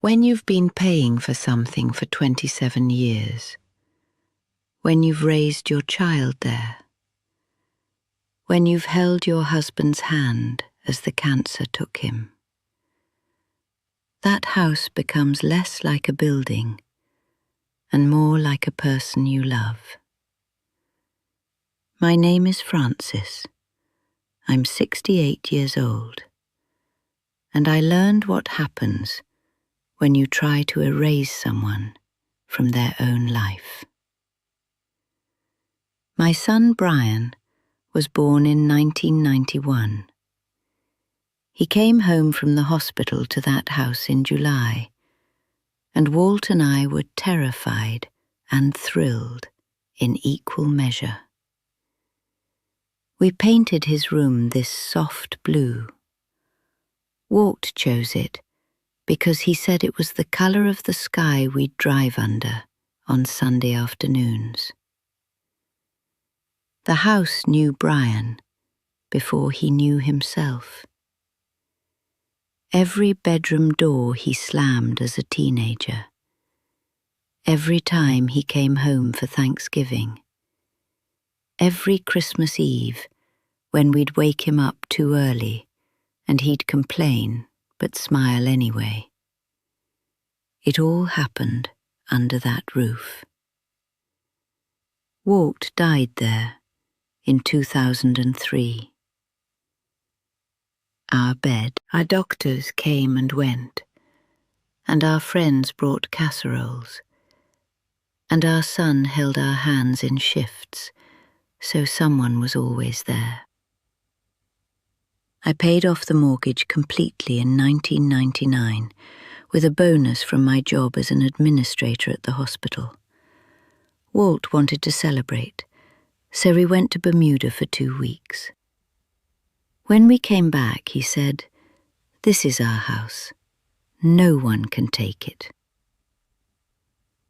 When you've been paying for something for 27 years, when you've raised your child there, when you've held your husband's hand as the cancer took him, that house becomes less like a building and more like a person you love. My name is Frances. I'm 68 years old, and I learned what happens when you try to erase someone from their own life. My son Brian was born in 1991. He came home from the hospital to that house in July, and Walt and I were terrified and thrilled in equal measure. We painted his room this soft blue. Walt chose it because he said it was the colour of the sky we'd drive under on Sunday afternoons. The house knew Brian before he knew himself. Every bedroom door he slammed as a teenager. Every time he came home for Thanksgiving. Every Christmas Eve when we'd wake him up too early and he'd complain but smile anyway. It all happened under that roof. Walt died there in 2003. Our bed, our doctors came and went, and our friends brought casseroles, and our son held our hands in shifts, so someone was always there. I paid off the mortgage completely in 1999 with a bonus from my job as an administrator at the hospital. Walt wanted to celebrate, so we went to Bermuda for 2 weeks. When we came back, he said, "This is our house. No one can take it."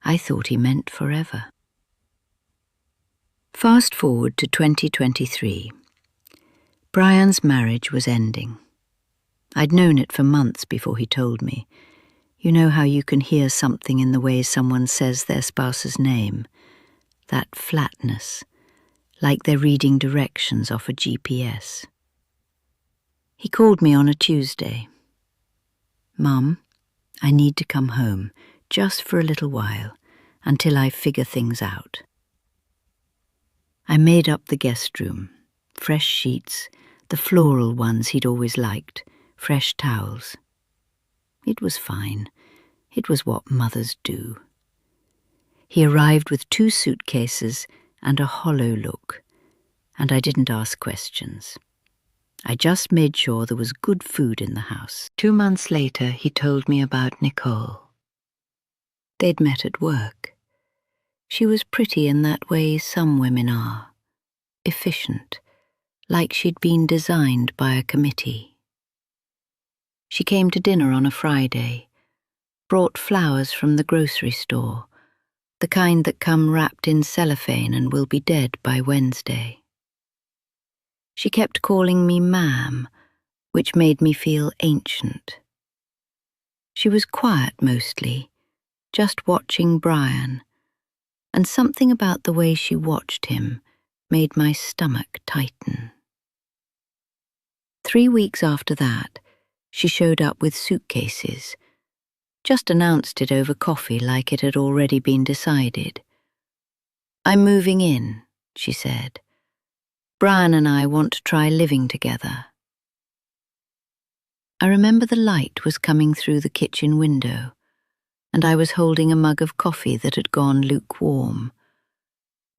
I thought he meant forever. Fast forward to 2023. Brian's marriage was ending. I'd known it for months before he told me. You know how you can hear something in the way someone says their spouse's name? That flatness, like they're reading directions off a GPS. He called me on a Tuesday. "Mum, I need to come home, just for a little while, until I figure things out." I made up the guest room, fresh sheets, the floral ones he'd always liked, fresh towels. It was fine. It was what mothers do. He arrived with 2 suitcases and a hollow look, and I didn't ask questions. I just made sure there was good food in the house. 2 months later, he told me about Nicole. They'd met at work. She was pretty in that way some women are, efficient, like she'd been designed by a committee. She came to dinner on a Friday, brought flowers from the grocery store, the kind that come wrapped in cellophane and will be dead by Wednesday. She kept calling me ma'am, which made me feel ancient. She was quiet mostly, just watching Brian, and something about the way she watched him made my stomach tighten. 3 weeks after that, she showed up with suitcases, just announced it over coffee like it had already been decided. "I'm moving in," she said. "Brian and I want to try living together." I remember the light was coming through the kitchen window, and I was holding a mug of coffee that had gone lukewarm,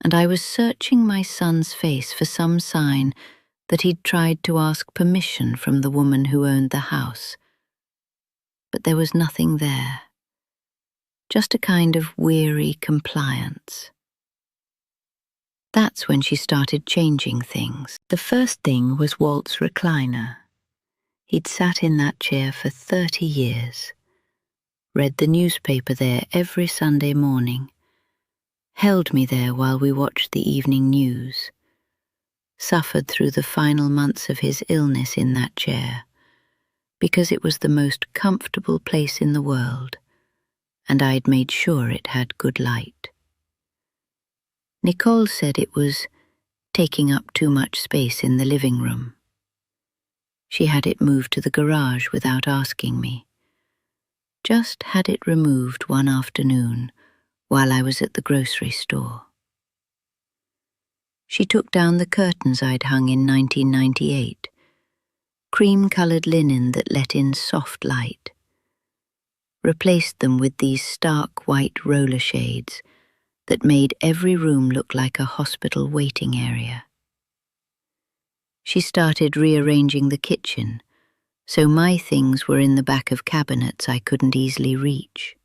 and I was searching my son's face for some sign that he'd tried to ask permission from the woman who owned the house. But there was nothing there, just a kind of weary compliance. That's when she started changing things. The first thing was Walt's recliner. He'd sat in that chair for 30 years, read the newspaper there every Sunday morning, held me there while we watched the evening news, suffered through the final months of his illness in that chair, because it was the most comfortable place in the world, and I'd made sure it had good light. Nicole said it was taking up too much space in the living room. She had it moved to the garage without asking me. Just had it removed one afternoon while I was at the grocery store. She took down the curtains I'd hung in 1998, cream-coloured linen that let in soft light, replaced them with these stark white roller shades that made every room look like a hospital waiting area. She started rearranging the kitchen, so my things were in the back of cabinets I couldn't easily reach.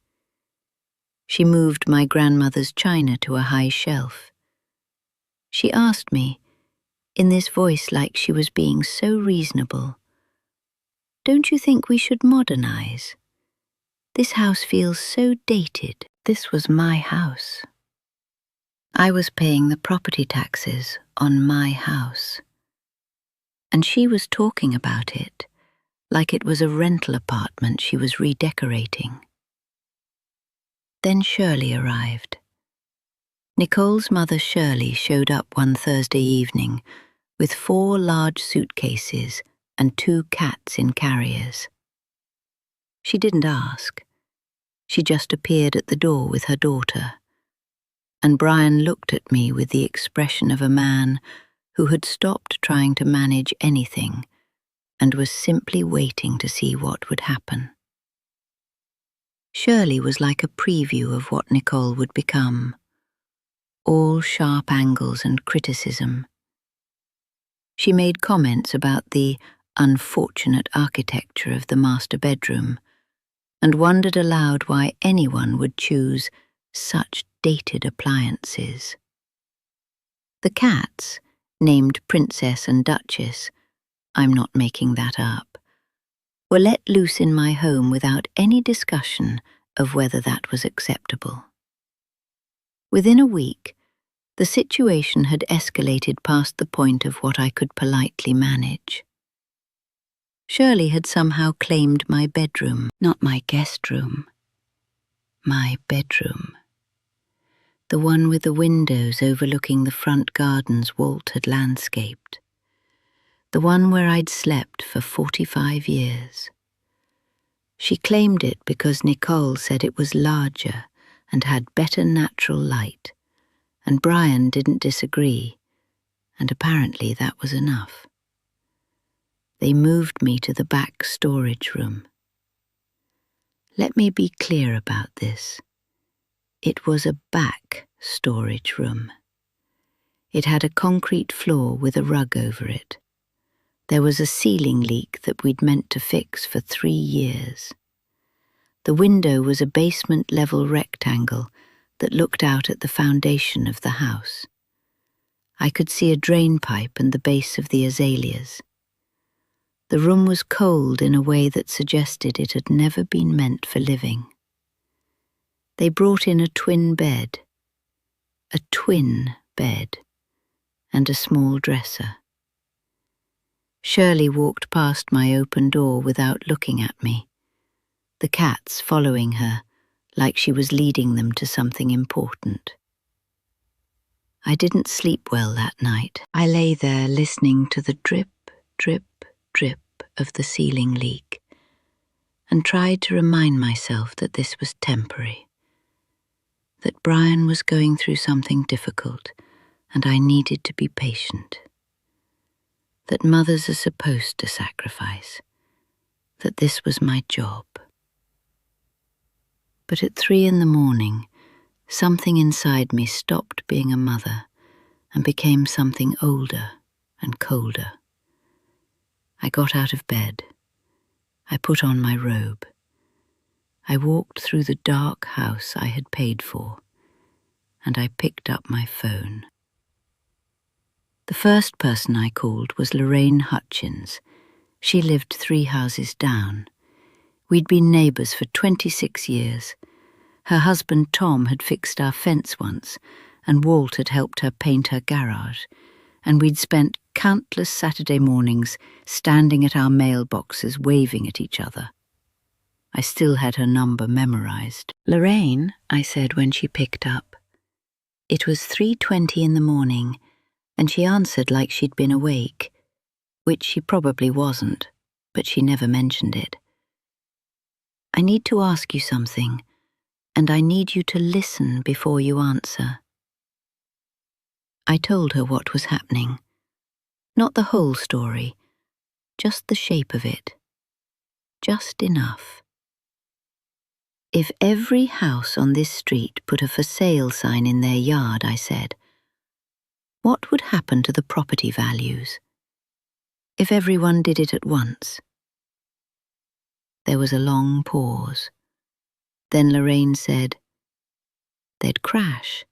She moved my grandmother's china to a high shelf. She asked me, in this voice like she was being so reasonable, "Don't you think we should modernize? This house feels so dated." This was my house. I was paying the property taxes on my house. And she was talking about it like it was a rental apartment she was redecorating. Then Shirley arrived. Nicole's mother Shirley showed up one Thursday evening with 4 large suitcases and 2 cats in carriers. She didn't ask. She just appeared at the door with her daughter, and Brian looked at me with the expression of a man who had stopped trying to manage anything and was simply waiting to see what would happen. Shirley was like a preview of what Nicole would become, all sharp angles and criticism. She made comments about the unfortunate architecture of the master bedroom and wondered aloud why anyone would choose such dated appliances. The cats, named Princess and Duchess, I'm not making that up, were let loose in my home without any discussion of whether that was acceptable. Within a week, the situation had escalated past the point of what I could politely manage. Shirley had somehow claimed my bedroom, not my guest room, my bedroom. The one with the windows overlooking the front gardens Walt had landscaped. The one where I'd slept for 45 years. She claimed it because Nicole said it was larger and had better natural light, and Brian didn't disagree, and apparently that was enough. They moved me to the back storage room. Let me be clear about this. It was a back storage room. It had a concrete floor with a rug over it. There was a ceiling leak that we'd meant to fix for 3 years. The window was a basement-level rectangle that looked out at the foundation of the house. I could see a drain pipe and the base of the azaleas. The room was cold in a way that suggested it had never been meant for living. They brought in a twin bed, and a small dresser. Shirley walked past my open door without looking at me, the cats following her like she was leading them to something important. I didn't sleep well that night. I lay there listening to the drip, drip, drip of the ceiling leak and tried to remind myself that this was temporary, that Brian was going through something difficult and I needed to be patient, that mothers are supposed to sacrifice, that this was my job. But at 3 a.m, something inside me stopped being a mother and became something older and colder. I got out of bed. I put on my robe. I walked through the dark house I had paid for, and I picked up my phone. The first person I called was Lorraine Hutchins. She lived 3 houses down. We'd been neighbours for 26 years. Her husband Tom had fixed our fence once, and Walt had helped her paint her garage, and we'd spent countless Saturday mornings standing at our mailboxes waving at each other. I still had her number memorized. "Lorraine," I said when she picked up. It was 3:20 in the morning, and she answered like she'd been awake, which she probably wasn't, but she never mentioned it. "I need to ask you something, and I need you to listen before you answer." I told her what was happening. Not the whole story, just the shape of it. Just enough. "If every house on this street put a for sale sign in their yard," I said, "what would happen to the property values? If everyone did it at once?" There was a long pause. Then Lorraine said, "They'd crash.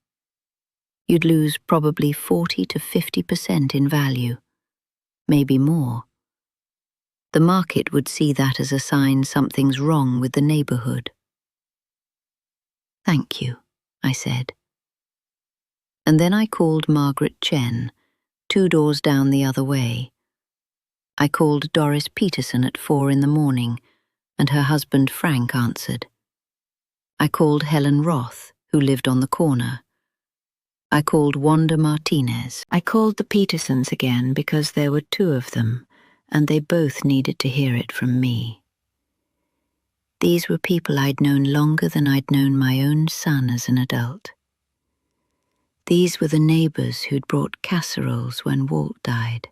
You'd lose probably 40 to 50% in value, maybe more. The market would see that as a sign something's wrong with the neighborhood." "Thank you," I said. And then I called Margaret Chen, 2 doors down the other way. I called Doris Peterson at 4 in the morning, and her husband Frank answered. I called Helen Roth, who lived on the corner. I called Wanda Martinez. I called the Petersons again because there were 2 of them, and they both needed to hear it from me. These were people I'd known longer than I'd known my own son as an adult. These were the neighbors who'd brought casseroles when Walt died,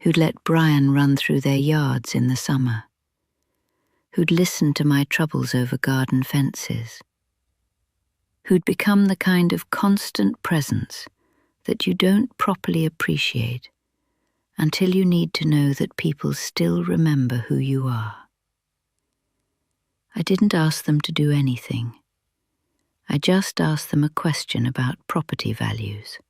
who'd let Brian run through their yards in the summer, who'd listened to my troubles over garden fences, who'd become the kind of constant presence that you don't properly appreciate until you need to know that people still remember who you are. I didn't ask them to do anything. I just asked them a question about property values,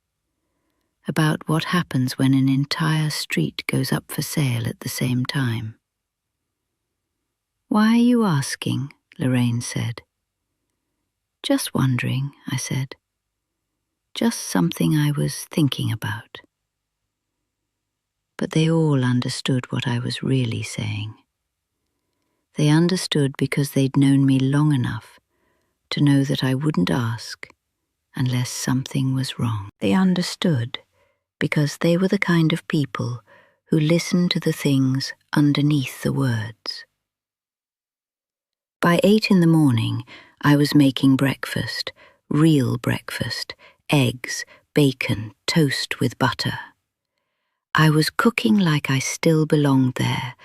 about what happens when an entire street goes up for sale at the same time. "Why are you asking?" Lorraine said. "Just wondering," I said. "Just something I was thinking about." But they all understood what I was really saying. They understood because they'd known me long enough to know that I wouldn't ask unless something was wrong. They understood because they were the kind of people who listened to the things underneath the words. By 8 in the morning, I was making breakfast, real breakfast, eggs, bacon, toast with butter. I was cooking like I still belonged there,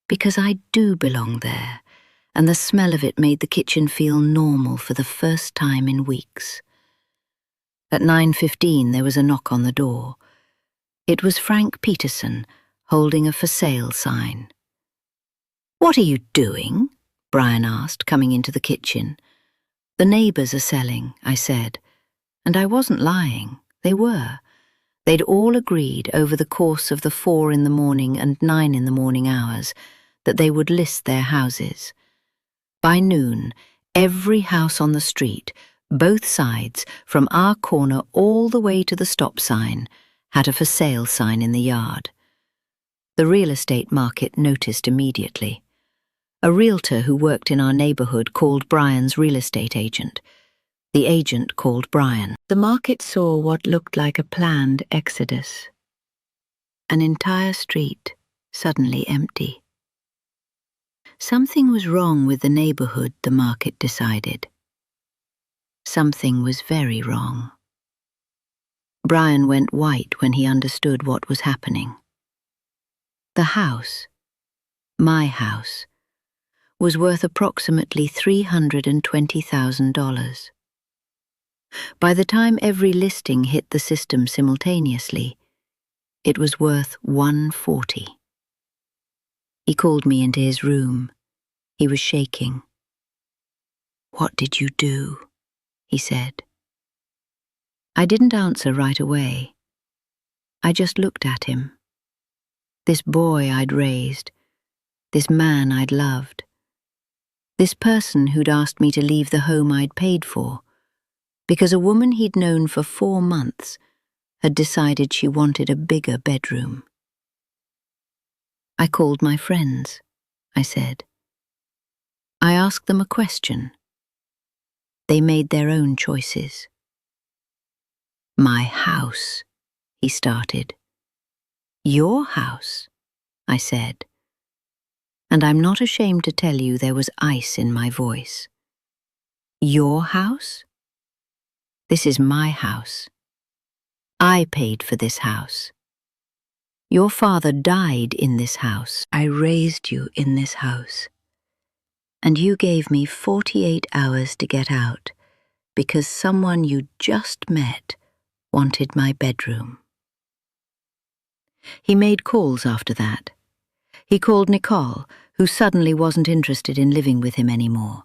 because I do belong there, and the smell of it made the kitchen feel normal for the first time in weeks. At 9:15 there was a knock on the door. It was Frank Peterson, holding a for sale sign. "What are you doing?" Brian asked, coming into the kitchen. "The neighbors are selling," I said. And I wasn't lying. They were. They'd all agreed over the course of the 4 in the morning and 9 in the morning hours that they would list their houses. By noon, every house on the street, both sides, from our corner all the way to the stop sign, had a for sale sign in the yard. The real estate market noticed immediately. A realtor who worked in our neighborhood called Brian's real estate agent. The agent called Brian. The market saw what looked like a planned exodus. An entire street suddenly empty. Something was wrong with the neighborhood, the market decided. Something was very wrong. Brian went white when he understood what was happening. The house, my house, was worth approximately $320,000. By the time every listing hit the system simultaneously, it was worth $140. He called me into his room. He was shaking. "What did you do?" he said. I didn't answer right away. I just looked at him. This boy I'd raised, this man I'd loved, this person who'd asked me to leave the home I'd paid for, because a woman he'd known for 4 months had decided she wanted a bigger bedroom. "I called my friends," I said. I asked them a question. They made their own choices. "My house," he started. "Your house," I said. And I'm not ashamed to tell you there was ice in my voice. "Your house? This is my house. I paid for this house. Your father died in this house. I raised you in this house. And you gave me 48 hours to get out because someone you just met wanted my bedroom." He made calls after that. He called Nicole, who suddenly wasn't interested in living with him anymore.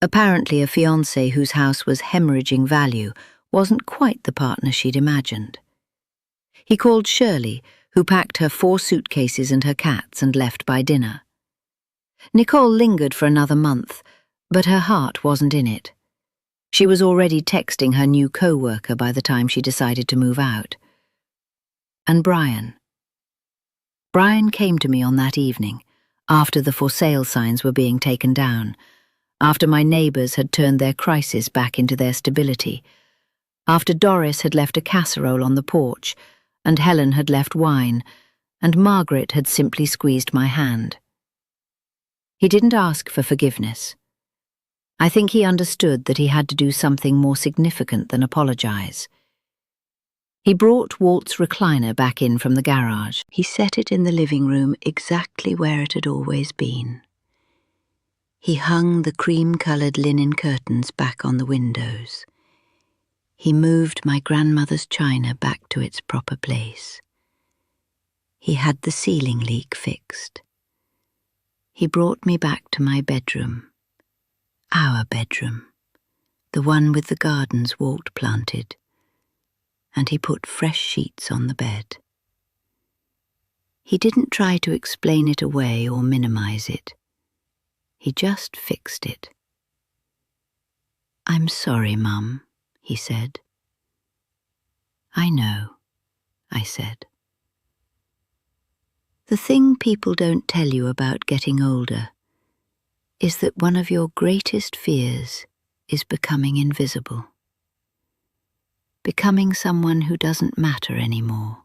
Apparently a fiancé whose house was hemorrhaging value wasn't quite the partner she'd imagined. He called Shirley, who packed her 4 suitcases and her cats and left by dinner. Nicole lingered for another month, but her heart wasn't in it. She was already texting her new co-worker by the time she decided to move out. And Brian came to me on that evening, after the for sale signs were being taken down, after my neighbours had turned their crisis back into their stability, after Doris had left a casserole on the porch, and Helen had left wine, and Margaret had simply squeezed my hand. He didn't ask for forgiveness. I think he understood that he had to do something more significant than apologize. He brought Walt's recliner back in from the garage. He set it in the living room exactly where it had always been. He hung the cream-coloured linen curtains back on the windows. He moved my grandmother's china back to its proper place. He had the ceiling leak fixed. He brought me back to my bedroom. Our bedroom. The one with the gardens Walt planted. And he put fresh sheets on the bed. He didn't try to explain it away or minimize it. He just fixed it. "I'm sorry, Mum," he said. "I know," I said. The thing people don't tell you about getting older is that one of your greatest fears is becoming invisible. Becoming someone who doesn't matter anymore.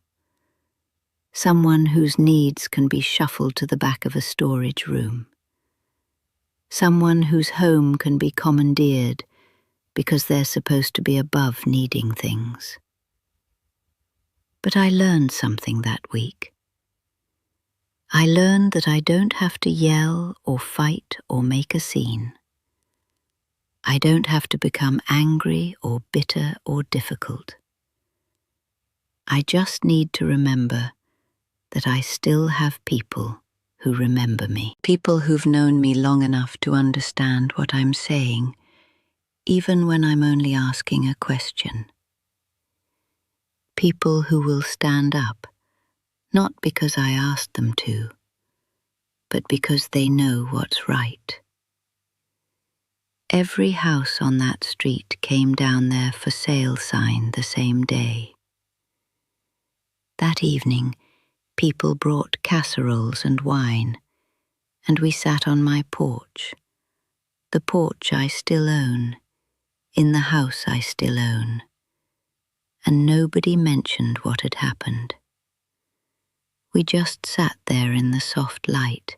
Someone whose needs can be shuffled to the back of a storage room. Someone whose home can be commandeered because they're supposed to be above needing things. But I learned something that week. I learned that I don't have to yell or fight or make a scene. I don't have to become angry or bitter or difficult. I just need to remember that I still have people who remember me. People who've known me long enough to understand what I'm saying, even when I'm only asking a question. People who will stand up, not because I asked them to, but because they know what's right. Every house on that street came down their for sale sign the same day. That evening, people brought casseroles and wine, and we sat on my porch, the porch I still own, in the house I still own, and nobody mentioned what had happened. We just sat there in the soft light,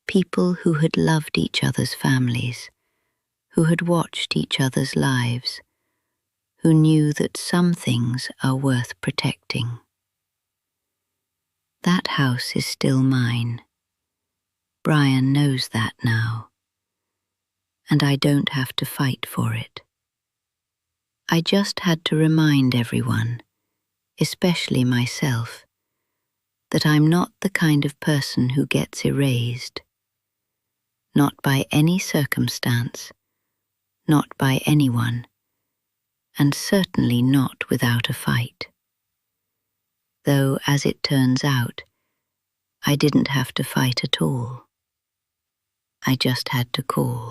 people who had loved each other's families, who had watched each other's lives, who knew that some things are worth protecting. That house is still mine. Brian knows that now, and I don't have to fight for it. I just had to remind everyone, especially myself, that I'm not the kind of person who gets erased. Not by any circumstance, not by anyone, and certainly not without a fight. Though, as it turns out, I didn't have to fight at all. I just had to call.